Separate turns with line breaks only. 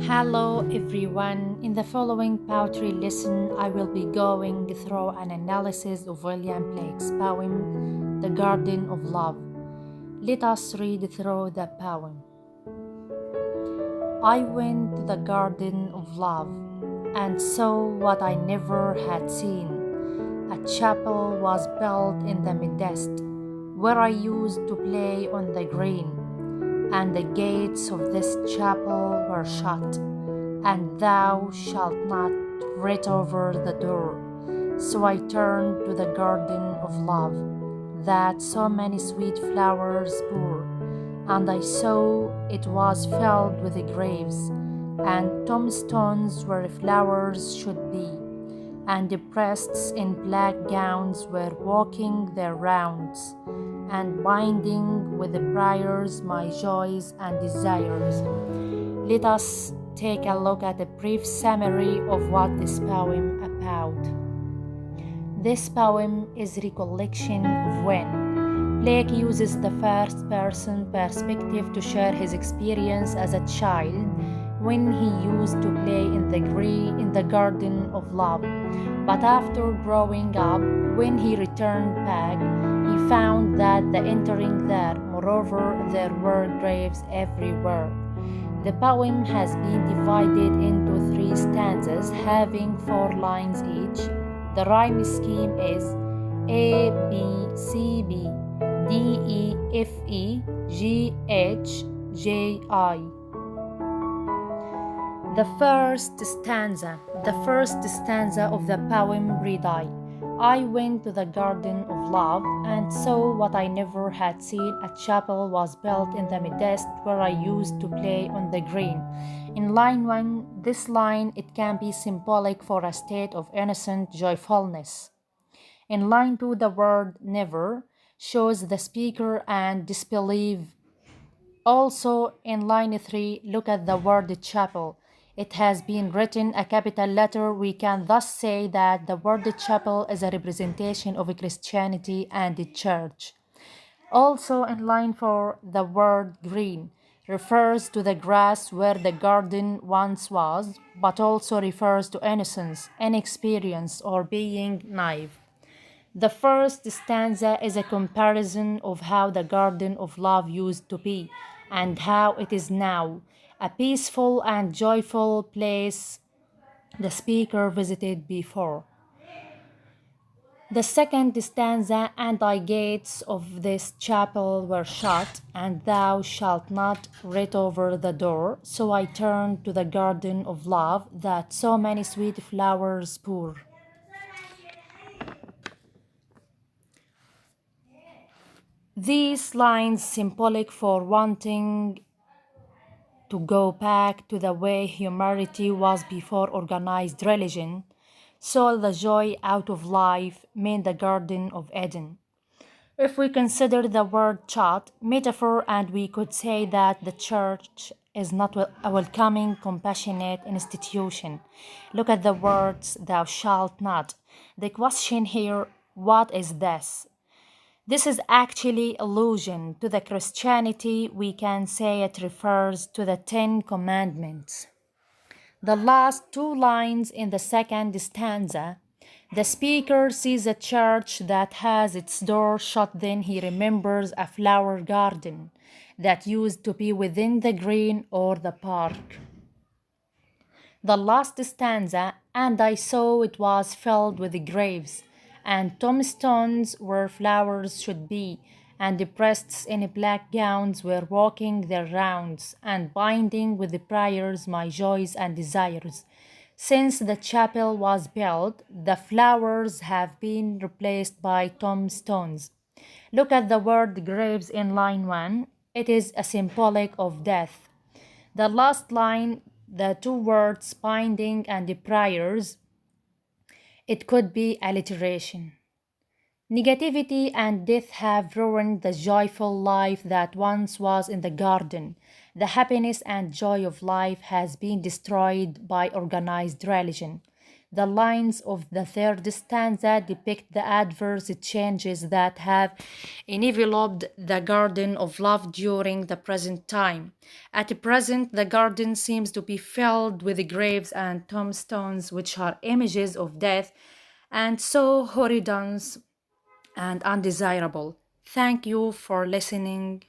Hello everyone. In the following poetry lesson, I will be going through an analysis of William Blake's poem, The Garden of Love. Let us read through the poem. I went to the garden of love and saw what I never had seen. A chapel was built in the midst, where I used to play on the green, and the gates of this chapel were shut, and thou shalt not tread over the door. So I turned to the garden of love, that so many sweet flowers bore, and I saw it was filled with graves, and tombstones where flowers should be, and the priests in black gowns were walking their rounds, and binding with the prayers my joys and desires. Let us take a look at a brief summary of what this poem about. This poem is recollection of when Blake uses the first person perspective to share his experience as a child when he used to play in the garden of love. But after growing up, when he returned back, he found that the entering there, moreover, there were graves everywhere. The poem has been divided into 3 stanzas having 4 lines each. The rhyme scheme is A, B, C, B, D, E, F, E, G, H, J, I. The first stanza of the poem read I went to the garden of love and saw what I never had seen. A chapel was built in the midst where I used to play on the green. In line 1, this line it can be symbolic for a state of innocent joyfulness. In line 2, the word never shows the speaker and disbelief. Also, in line 3, look at the word chapel. It has been written a capital letter. We can thus say that the word chapel is a representation of Christianity and the church. Also, in line 4, the word green refers to the grass where the garden once was, but also refers to innocence, inexperience, or being naive. The first stanza is a comparison of how the garden of love used to be and how it is now, a peaceful and joyful place the speaker visited before. The second stanza, and thy gates of this chapel were shut, and thou shalt not tread over the door. So I turned to the garden of love, that so many sweet flowers pour. These lines symbolic for wanting to go back to the way humanity was before organized religion, saw the joy out of life, made the Garden of Eden. If we consider the word church metaphor, and we could say that the church is not a welcoming, compassionate institution. Look at the words, thou shalt not. The question here, what is this? This is actually allusion to the Christianity. We can say it refers to the 10 Commandments. The last 2 lines in the second stanza, the speaker sees a church that has its door shut. Then he remembers a flower garden that used to be within the green or the park. The last stanza, and I saw it was filled with graves, and tombstones where flowers should be, and the priests in black gowns were walking their rounds, and binding with the prayers my joys and desires. Since the chapel was built, the flowers have been replaced by tombstones. Look at the word graves in line 1. It is a symbolic of death. The last line, the 2 words binding and the prayers, it could be alliteration. Negativity and death have ruined the joyful life that once was in the garden. The happiness and joy of life has been destroyed by organized religion. The lines of the third stanza depict the adverse changes that have enveloped the garden of love during the present time. At present, the garden seems to be filled with graves and tombstones, which are images of death and so horrendous and undesirable. Thank you for listening.